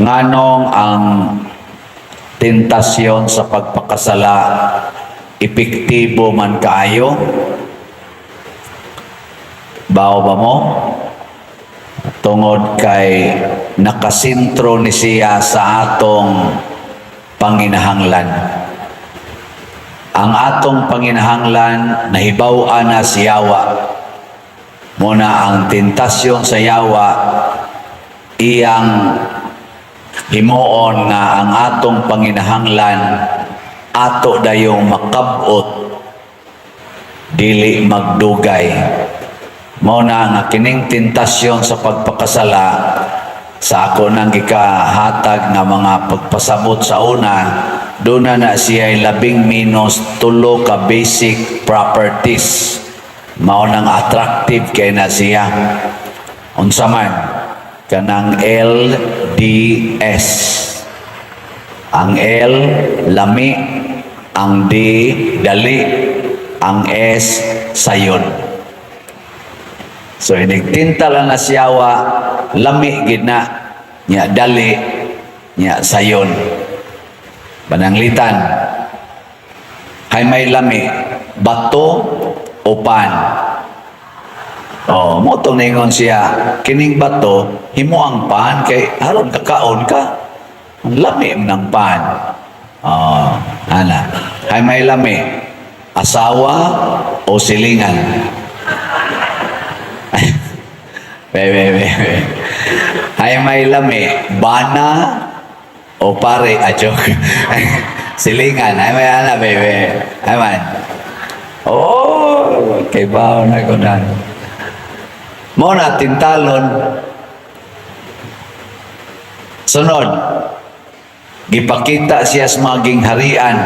nganong ang tentasyon sa pagpakasala epektibo man kaayo? Bao ba mo? Tungod kay nakasintro ni siya sa atong panginahanglan. Ang atong panginahanglan nahibaw-an na si Yawa. Muna ang tentasyon sa Yawa iyang himuon nga ang atong panginahanglan ato dayong makabot dili magdugay. Muna nga kining tentasyon sa pagpakasala sa ako nang gikahatag nga mga pagpasabot sa una, doon na siya 11- ka basic properties. Mao nang attractive kay na siya. Unsa man kanang LDS. Ang L lami, ang D dali, ang S sayon. So inigtinta lang na siyawa, lami gid na, nya dali, nya sayon. Pananglitan, hay may lami, bato o pan. Oh, mo tong ningon siya, kining bato, himo ang pan kay aron kakaon ka. Ang lami ng pan. Oh, ana. Hay may lami, asawa o silingan. Bebe. Hay may lami, bana o pare, joke. Silingan, hay may ana, bebe. Hay man. Oh, kay bao na ko na. Mo na tintalon. Sunod, gipakita siya sa maging harian.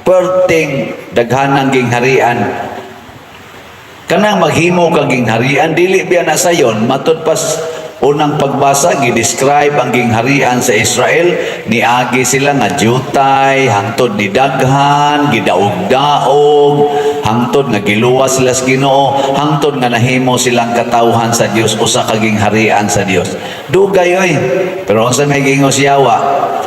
Perting daghanang ging harian. Kanang maghimo kang gingharian, dili biya na sayon, matud pas unang pagbasa, gidescribe ang gingharian sa Israel, niagi sila nga jutay, hangtod ni daghan, gidaog-daog, hangtod nga giluwas sila sa Ginoo, hangtod nga nahimo silang katawhan sa Dios, usa ka gingharian sa Dios. Dugay oy. Pero unsa may gingo si Yawa?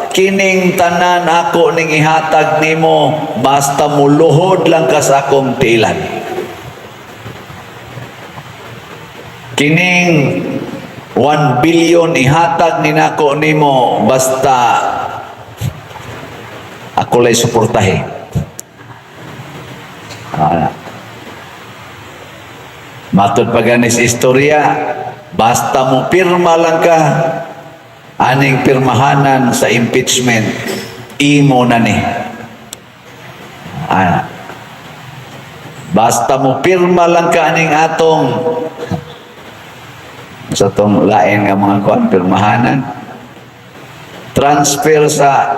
Kining tanan ako ning ihatag nimo, basta muluhod lang ka sa akong tiilan. Kining 1 billion ihatag ni nako nimo basta ako lay suportahe. Matod pa ganis istorya, basta mo pirma lang ka, aning pirmahanan sa impeachment, imo na ni. Basta mo pirma lang ka aning atong sa itong lain nga mga kuwan, pirmahanan. Transfer sa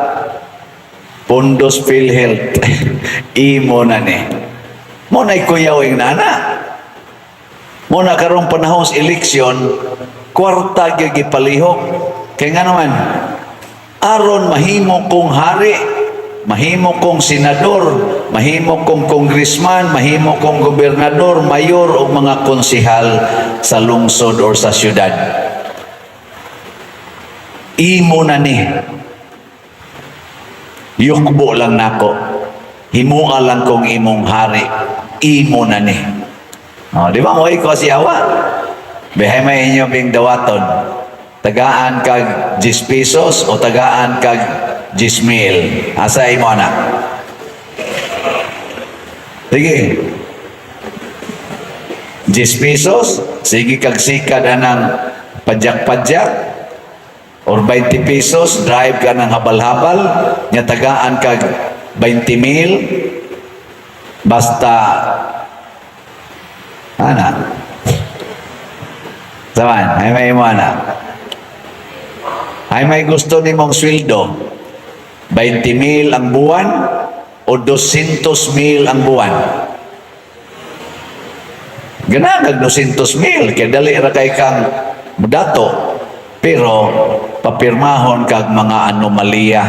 Pundos PhilHealth. Imo na ni. Muna ikuyawing nana. Muna karong panahon sa eleksyon, kwarta gyud gipalihok. Kaya nga naman, aron mahimo kong hari, mahimo kong senador, mahimo kong congressman, mahimo kong gobernador, mayor o mga konsihal sa lungsod o sa syudad. Imo na ni. Yukbo lang nako. Himuha lang kong imong hari. Imo na ni. Oh, di ba mo ikaw si Yawa? Behay may inyo bing dawaton. Tagaan kag 10 pesos o tagaan kag 10,000. Asa imo na? Sige. 10 pesos, sige kag sikad anang padyak-padyak, or 20 pesos, drive ka ng habal-habal, nya tagaan kag 20,000, basta, ana, saman, ay may imo ana. Ay may gusto ni mong sweldo, 20,000 ang buwan, o 200,000 ang buwan. Ganagag 200,000 kaya dali ra kay kang mudato, pero papirmahon kag mga anomalya,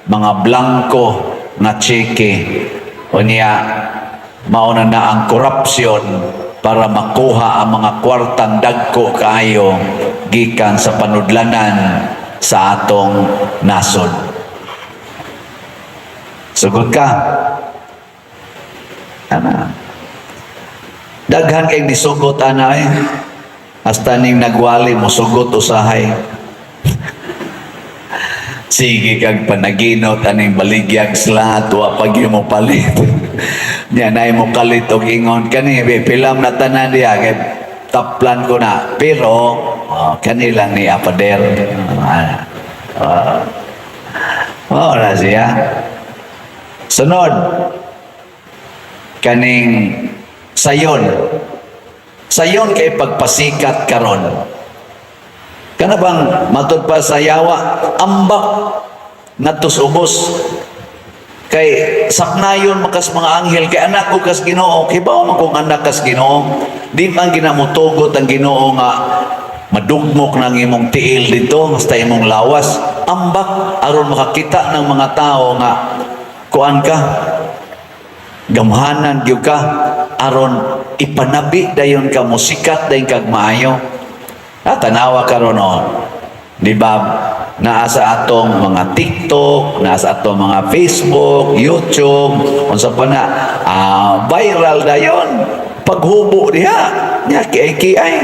mga blanco na cheque, o niya mauna na ang korupsyon para makuha ang mga kwartang dagko kaayo gikan sa panudlanan sa atong nasod. Sugod ka. Ana. Daghan kay nisugot ana eh. Hasta ning nagwali mo sugot usahay. Sige kag panaginot aning baligyag slat wa pag mo palit. Nya nay mo kalit og ingon kani pilam na tanan diha kay taplan ko na. Pero kani lang ni apader. Na siya. Sunod. Kaning sayon. Sayon kay pagpasikat karon. Kana bang matud pa sa yawa ambak ngadto sa ubos kay saknayon makas mga anghel kay anak ko kas Ginoo kay bawo man kong anak kas Ginoo di man ginamutugot ang Ginoo nga madugmok ng imong tiil dito basta imong lawas ambak aron makakita ng mga tao nga kuan ka gamhanan gyud ka aron ipanabi dayon ka musikat dayon kag maayo. Tanawa karon di ba naa sa atong mga TikTok, naa sa atong mga Facebook, YouTube, unsa pa na viral dayon paghubo diha nya kiay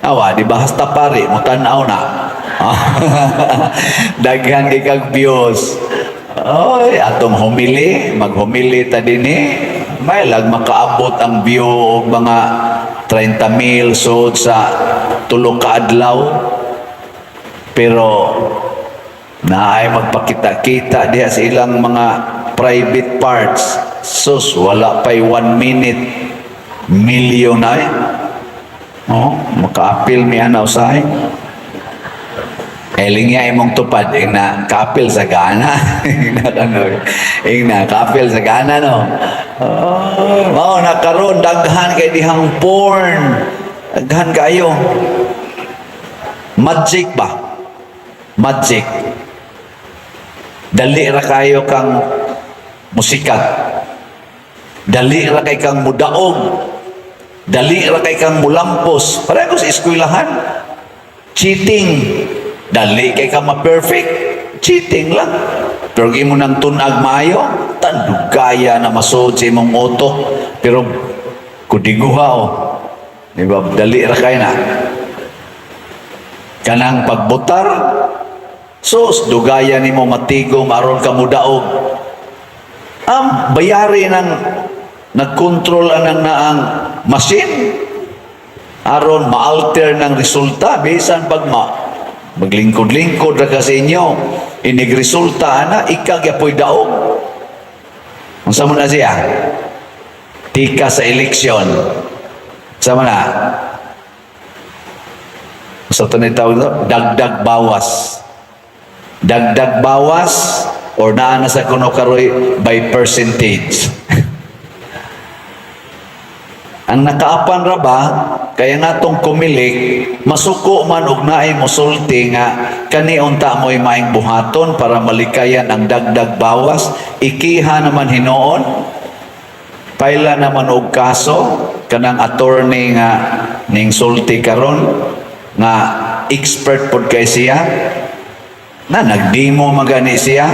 awa di ba hasta pare mo tan-aw na daghan kay kag views. Oy atong humili maghumili ta dinhi may lag makaabot ang view og mga 30,000 sud sa tulo ka adlaw pero naay magpakita-kita diha sa ilang mga private parts sus wala pay 1 minute million ay maka-appeal mi ana usahay eling nga imong tupad na kapil sa gana na kapil sa gana no mao na karon daghan kay dihang porn daghan kayo magic ba magic dali ra kayo kang musikat dali ra kay kang mudaog dali ra kay kang mulampos pareho sa eskwelahan cheating dali kay ka ma-perfect cheating lang pero imo nang tunag maayo tandugaya na masud sa imong utok pero kudiguha di ba dali ra kay na kanang pagbutar sus dugaya nimo matigom aron ka mudaog bayari nang nagkontrol anang naang machine aron ma-alter ng resulta bisan pag maglingkod-lingkod ra ka sa inyo inigresulta na ikagyapoy daog unsa man na siya tika sa eleksyon sama na sa tunay tawag dagdag bawas or naa na sa kuno karoy by percentage ang nakaapan ra ba kaya nga tong kumilik masuko man og naay mosulti nga kani unta mo'y maing buhaton para malikayan ang dagdag bawas ikiha naman hinuon paila naman og kaso kanang attorney nga ning sulti karon nga expert pod kay siya na nagdemo magani siya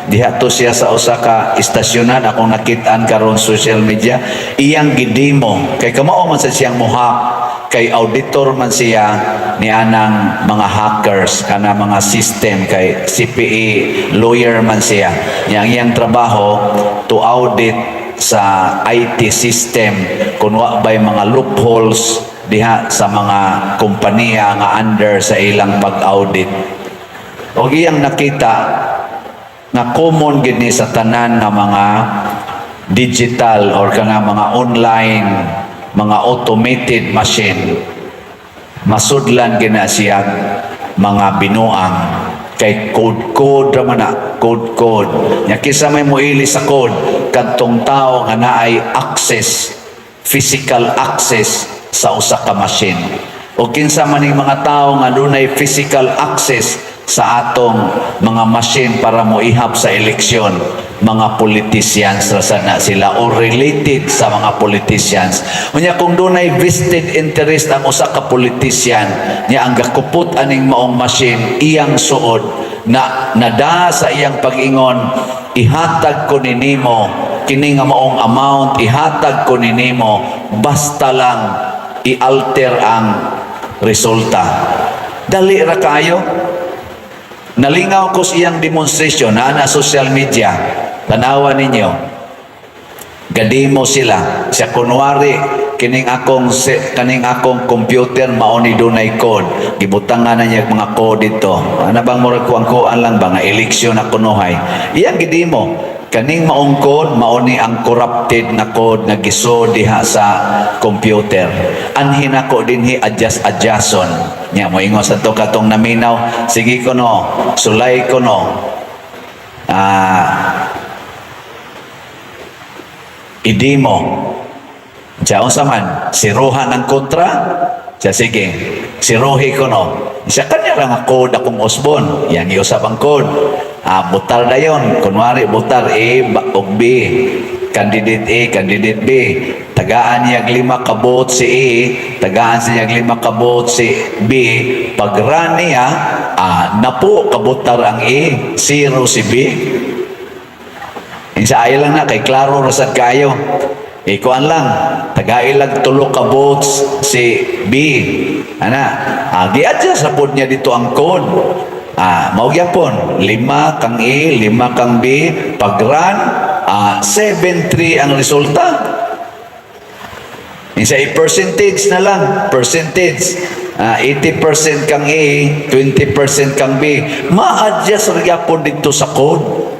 diha to siya sa usa ka istasyonan akong nakit-an karon social media iyang gidemo kay kamao man sa siyang muhak kay auditor man siya ni anang mga hackers kana mga system kay CPA lawyer man siya iyang trabaho to audit sa IT system kung wa bay mga loopholes diha sa mga kompanya nga under sa ilang pag-audit o iyang nakita na common gid ni sa tanan nga mga digital or kana mga online mga automated machine masudlan gina siya mga binuang kay code raman na code nya kisa may moili sa code kadtong tao nga naay access physical access sa usa ka machine o kinsa man ning mga tao nga dunay physical access sa atong mga machine para mo ihap sa eleksyon mga politicians ra sana sila or related sa mga politicians. Unya kung dunay vested interest ang usa ka politician, nya ang gakupot aning maong machine iyang suod na nada sa iyang pag-ingon, ihatag ko ninimo kini nga maong amount, ihatag ko ninimo basta lang i-alter ang resulta. Dali ra kayo. Nalingaw ko siyang demonstration na social media. Tanawa ninyo. Gadimo sila. Siya kunwari, kaning akong computer mauni dunay code. Gibutangan na niya mga code dito. Ano bang murag kuang-kuan lang ba nga eleksyon na kunuhay. Iyang gidimo. Kaning maong code, mauni ang corrupted na code na giso diha sa computer. Anhin ako dinhi adjust-adjuston. Nya mo ingon sa to katong naminaw, sige ko no, sulay ko no. Idi mo. Diya unsa man, siruhan ang kontra. Diya sige, siruhi ko no. Siya kanya lang ang code akong usbon. Yan iusap ang code. Butar na yun. Kunwari, butar A o B. Candidate A, candidate B. Tagaan niya 5 kabot si A. Tagaan siya 5 kabot si B. Pag-run niya, napo kabutar ang A. 0 si B. Isa ay lang na, kay klaro rasad kayo. Ikuan lang, tagailag 3 kabots si B. Gi-adjust sa pod niya dito ang code. Maugyapon, 5 kang A, 5 kang B, pag-run, 7-3 ang resulta. Isa percentage na lang, percentage. 80% kang A, 20% kang B. Ma-adjust magyapon dito sa code.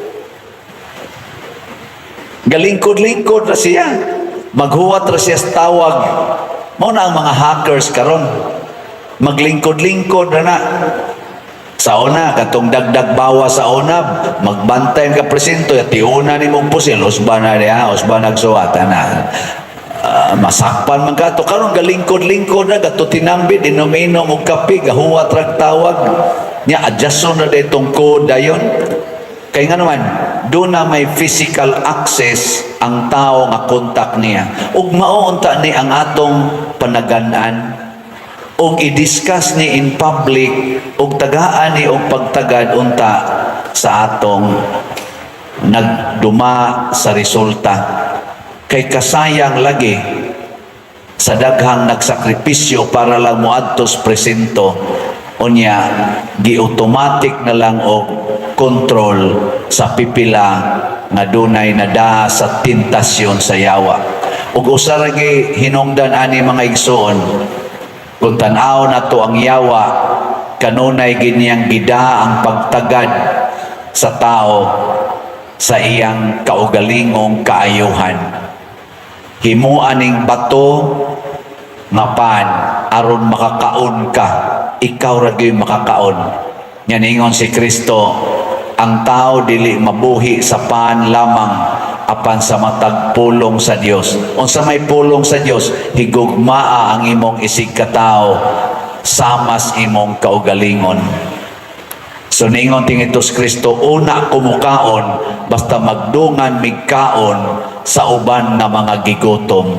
Galingkod-lingkod na siya. Maghuwat ra siya sa tawag. Mao na ang mga hackers karon. Maglingkod-lingkod na. Sa una, katong dagdag bawa sa una, magbantay ka presinto, tiuna ni mong pusil, usba na niya, usba nagsuwata na. Masakpan man ka to. Karon galingkod-lingkod na, gato tinambit, inom-inom o kape, gahuwat rag tawag. Nya, adjuston na ditong code dayon. Kaya nga naman, doon na may physical access ang tao nga kontak niya. Ug mauunta ni ang atong panaganaan. Ug i-discuss ni in public, ug tagaan ni og pagtagad unta sa atong nagduma sa resulta. Kay kasayang lagi sa daghang nagsakripisyo para lang moadtos presento, unya gi-automatic na lang og kontrol sa pipila nga dunay nada sa tentasyon sa yawa. Ug usa ra gi hinungdan ani mga igsoon, kung tan-aw na to ang yawa, kanunay giniang gida ang pagtagad sa tao sa iyang kaugalingong kaayuhan. Himuan ning bato nga pan aron makakaon ka, ikaw ra gyud makakaon. Yan ingon si Kristo, ang tao dili mabuhi sa pan lamang apan sa matag pulong sa Dios. Unsa may pulong sa Dios, higugmaa ang imong isig katao, samas imong kaugalingon. So ningon tingitos Kristo, una kumukaon basta magdungan migkaon sa uban na mga gigutom.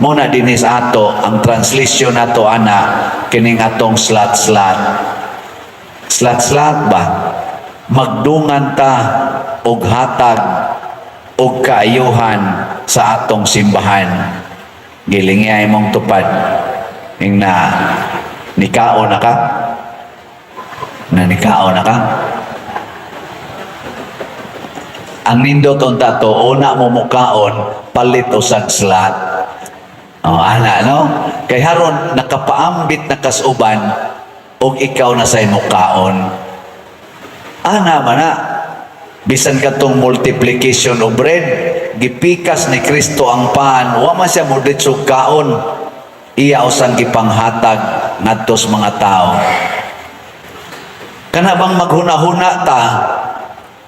Muna dinis ato ang translation nato ana kining atong slat-slat. Slat-slat ba? Magdungan ta og hatag og kaayuhan sa atong simbahan. Gilingay mong tupad. Ing na nikao na ka? Nanikao na ka? Ang nindot unta to, una mo mukaon, palit o slat. Ana, no? Kay haron nakapaambit na kasuban og ikaw na say mukaon. Ana man na. Bisan katong multiplication of bread, gipikas ni Kristo ang pan, wa man siya muditsog kaon. Iya usang gipanghatag ngadtos mga tao. Kana bang maghuna-huna ta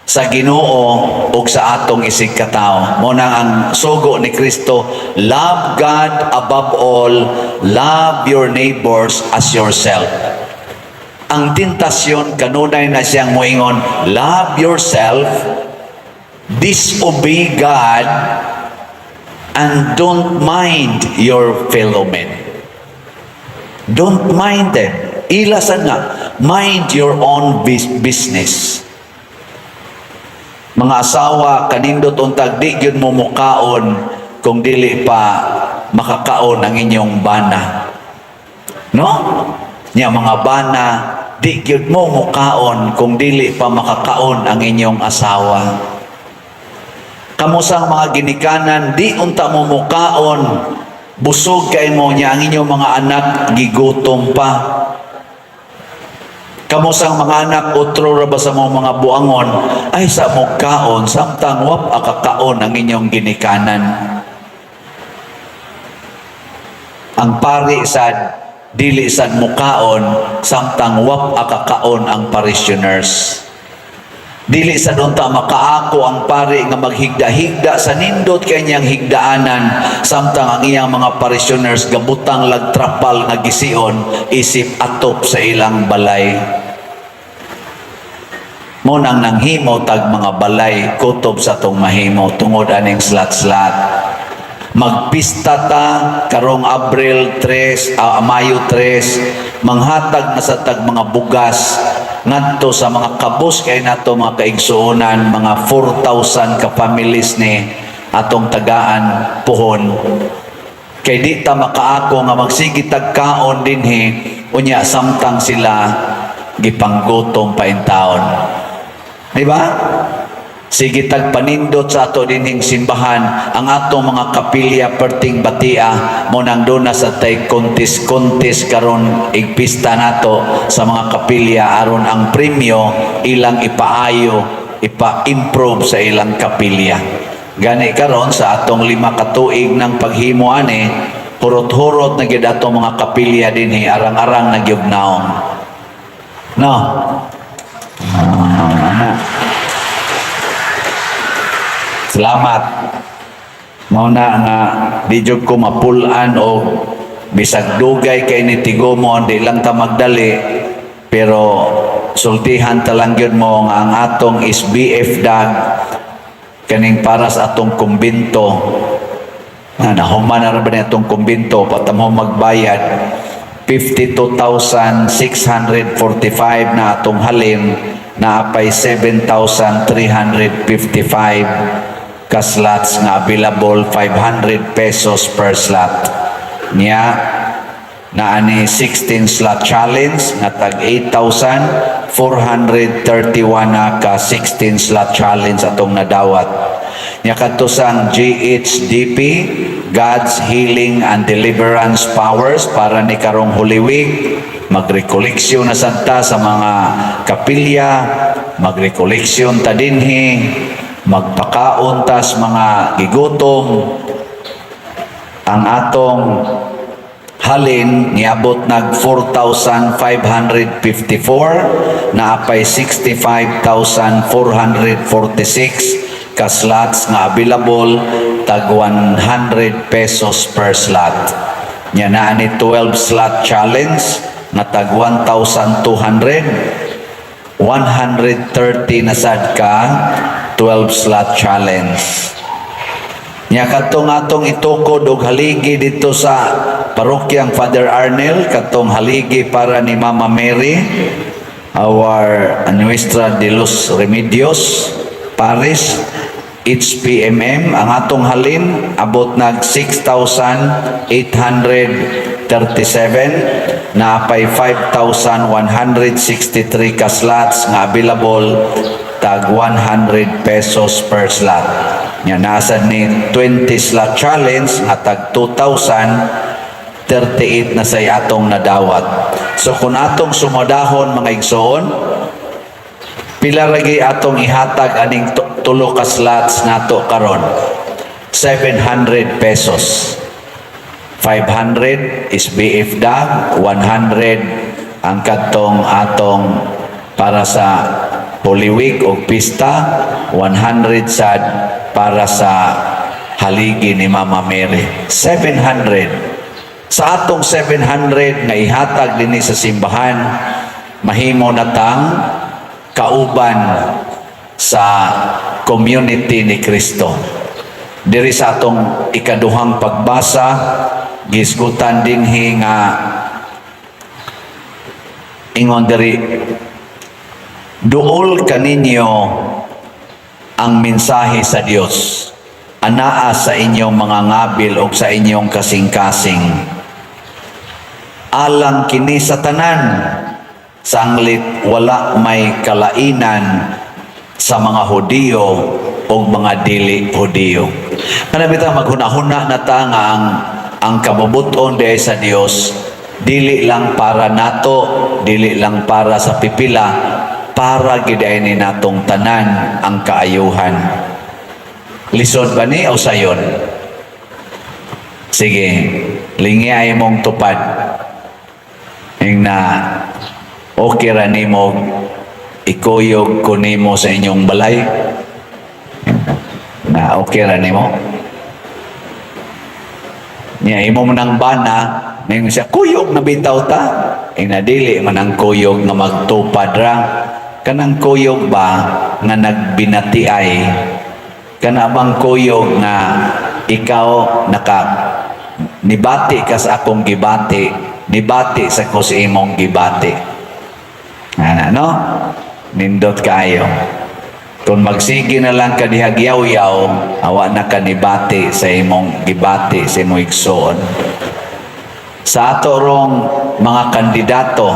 sa Ginoo o sa atong isig katao? Mo nang ang sugo ni Kristo, love God above all, love your neighbors as yourself. Ang tentasyon kanunay na siyang moingon, love yourself, disobey God and don't mind your fellow men. Don't mind them. Ilasan nga, mind your own business. Mga asawa, kanindot untag, di yun mo mukaon kung dili pa makakaon ang inyong bana. No? Nya mga bana, di yun mo mukaon kung dili pa makakaon ang inyong asawa. Kamusang mga ginikanan, di unta mo mukaon, busog kay mo niya ang inyong mga anak, gigutom pa. Kamusang mga anak, utro ra ba sa mga buangon, ay sa mugkaon, samtang wap akakaon ang inyong ginikanan. Ang pari sad, dili sad mukaon, samtang wap akakaon ang parishioners. Dili sad unta makaako ang pari nga maghigda-higda sa nindot kanyang higdaanan, samtang ang iyang mga parishioners gabutang lagtrapal nga gision isip atop sa ilang balay. Mo nang nanghimo tag mga balay kutob sa tong mahimo tungod aning slat-slat. Magpista ta karong Abril 3, Mayo 3, manghatag na sa tag mga bugas ngadto sa mga kabus kay nato mga kaigsuonan, mga 4,000 ka families ni atong tagaan puhon. Kay di ta makaako nga magsigi tag kaon dinhi unya samtang sila gipanggutom pa in taon. Diba? Sige tagpanindot sa ato dinhing simbahan ang atong mga kapilya perting batia mo nang duna sa tay kontis karon igpista nato sa mga kapilya aron ang premyo ilang ipaayo, ipa-improve sa ilang kapilya. Gani karon sa atong 5 ka tuig ng paghimo ani, hurot-hurot na gyud atong mga kapilya dinhi arang-arang na gyud naong. No. Salamat. Mauna nga di jud ko mapulan o bisag dugay kay ni tigomon di lang ta magdali pero sultihan ta lang gyud mo nga ang atong SBF dag kaning para sa atong kumbento. Nahuman na ba ni atong kumbento patamo magbayad 52,645 na atong halin na apay 7,355 ka slots nga available, 500 pesos per slot. Niya na ani 16 slot challenge nga tag 8,431 na ka 16 slot challenge atong nadawat. Niya kadto sang GHDP, God's Healing and Deliverance Powers, para ni karong Holy Week magrekoleksyon na santa sa mga kapilya, magrekoleksyon ta dinhi, magpakaon tas mga gigutom. Ang atong halin niabot nag 4,554 na apay 65,446 ka slots nga available, tag 100 pesos per slot. Nya na ni 12 slot challenge na tag 1,200, 130 na sad ka 12 slot challenge. Nya katong atong itukod og haligi dito sa parokyang Father Arnel, katong haligi para ni Mama Mary, our Nuestra de los Remedios Parish, HPMM. Ang atong halin abot nag 6,837 na apay 5,163 ka slots nga available, tag 100 pesos per slot. Nya nasa ni 20 slot challenge nga tag 2,038 na say atong nadawat. So kung atong sumadahon mga igsoon, pila lagi atong ihatag aning tulo ka slots nato karon? 700 pesos. 500 is BF dag, 100 ang katong atong para sa Holy Week o pista, 100 sad para sa haligi ni Mama Mary. 700. Sa atong 700 nga ihatag dinhi sa simbahan, mahimo na tang kauban sa community ni Kristo. Diri sa atong ikaduhang pagbasa, gisgutan dinhi nga ingon diri, duol kaninyo ang mensahe sa Dios, anaa sa inyong mga ngabil o sa inyong kasing-kasing. Alang kini sa tanan, sanglit wala may kalainan sa mga Hudiyo o mga dili Hudiyo. Kanabitang maghuna-huna na ta nga ang kabubuton di sa Dios, dili lang para nato, dili lang para sa pipila, para giday ni natong tanan ang kaayuhan. Lisod ba ni o sayon? Sige, lingi ay mong tupad. Yung na okay ra nimo ikuyog ko nimo sa inyong balay. Na okay ra nimo. Niya imo mo nang bana, ning siya kuyog na bitaw ta. Dili man ang kuyog nga magtupad ra. Kanang kuyog ba nga nagbinati ay, kana bang kuyog nga ikaw nibati ka sa akong gibati, nibati sa ko sa imong gibati. No? Nindot kayo. Kung magsige na lang ka dihagyaw-yaw, awa na ka nibati sa imong gibati, sa imong igsoon. Sa ato rong mga kandidato,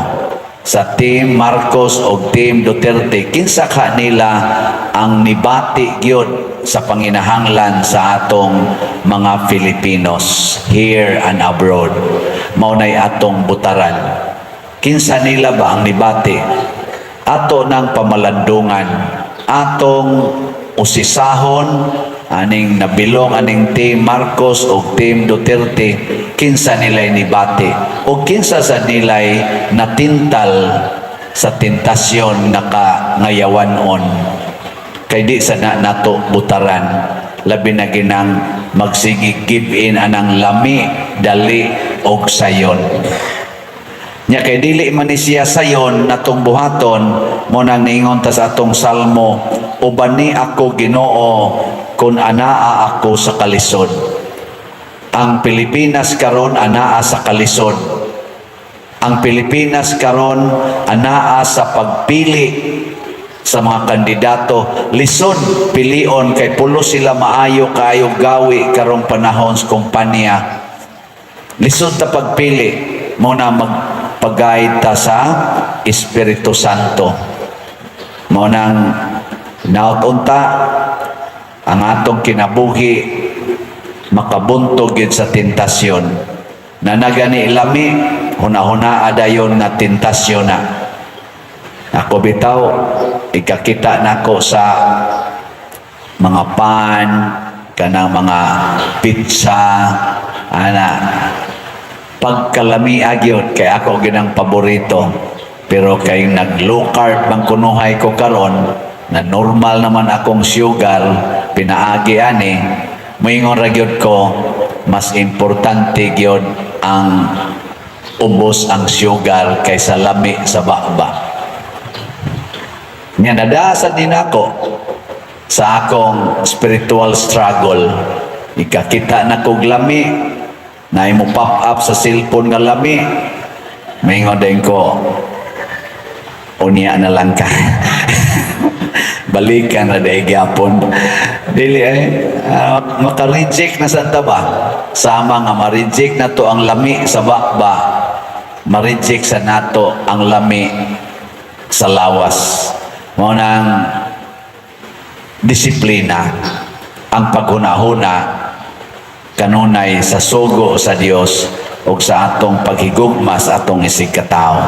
sa Team Marcos o Team Duterte, kinsa ka nila ang nibati gyud sa panginahanglan sa atong mga Filipinos here and abroad. Maunay atong butaran. Kinsa nila ba ang nibati? Ato ng pamalandungan, atong usisahon, aning nabilong aning Team Marcos o Team Duterte, kinsa nilay nibati o kinsa sa nilay natintal sa tentasyon nakangayawanon. Kay di sa nato butaran, labi na ginang magsigi give in anang lami, dali og sayon. Nya kay dili man ni siya sayon natong buhaton, mo nang niingon ta sa atong salmo, ubani ako Ginoo kung anaa ako sa kalisod. Ang Pilipinas karon anaa sa kalisod. Ang Pilipinas karon anaa sa pagpili sa mga kandidato. Lisod pilion kay pulo sila maayo kaayo gawi karong panahon sa kumpanya. Lisod ta pagpili, mo na magpag-guide ta sa Espiritu Santo. Mo nang nautunta ang atong kinabuhi makabuntog gid sa tentasyon. Na nagani ilami, huna-huna adayon na tentasyon na. Ako bitaw, ikakita nako sa mga pan, kanang mga pizza, ana, pagkalami agyot kay ako ginang paborito. Pero kay nag-low carb bang kunuhay ko karon, na normal naman akong sugar, pinaagi ani, moingon ra gyud ko, mas importante gyud ang ubos ang sugar kaysa lami sa bakba. Nya nadasad din ako sa akong spiritual struggle. Ikakita na kog lami, na imo pop up sa cellphone nga lami, moingon din ko, unya na lang ka. Balikan na dahil gyapon. Dili maka-reject na sa ba? Sama nga ma-reject na to ang lami sa bakba. Ma-reject sa nato ang lami sa lawas. Mo nang disiplina, ang paghuna-huna kanunay sa sugo sa Dios o sa atong paghigugma sa atong isig katao.